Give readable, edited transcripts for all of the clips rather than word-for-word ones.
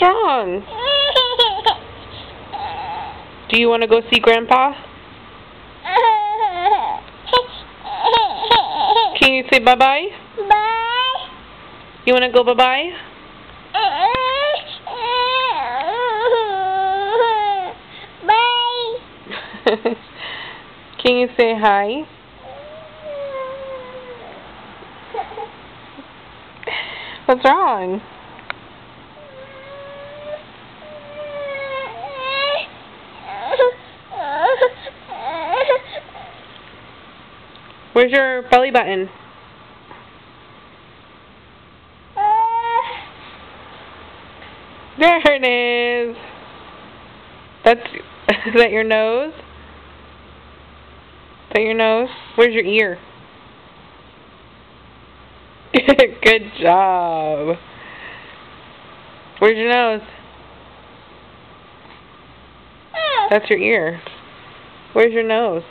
wrong? Do you want to go see Grandpa? Can you say bye-bye? Bye. You want to go bye-bye? Bye. Can you say hi? What's wrong? Where's your belly button? There it is. Is that your nose? Is that your nose? Where's your ear? Good job. Where's your nose? That's your ear. Where's your nose?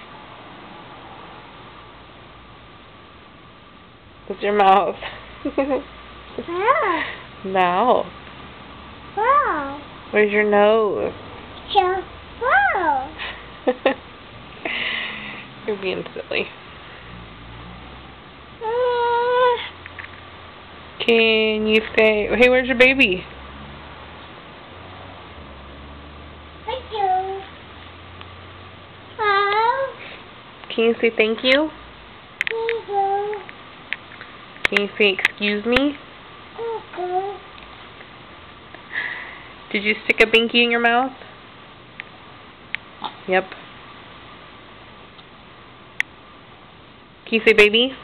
What's your mouth? Mouth. Wow. Where's your nose? Wow. You're being silly. Can you say, hey, where's your baby? Thank you. Wow. Can you say thank you? Thank you. Can you say excuse me? Okay. Did you stick a binky in your mouth? Yep. Can you say baby?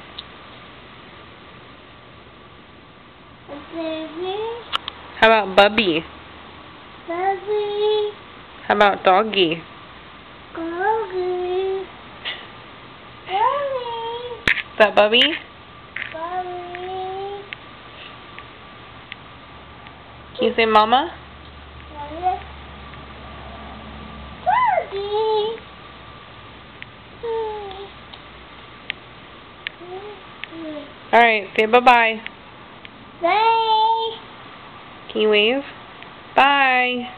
Baby. How about bubby? Baby. How about doggy? Doggy. Doggy. Is that bubby? Doggy. Can you say mama? Doggy. Alright, say bye-bye. Bye. Can you wave? Bye.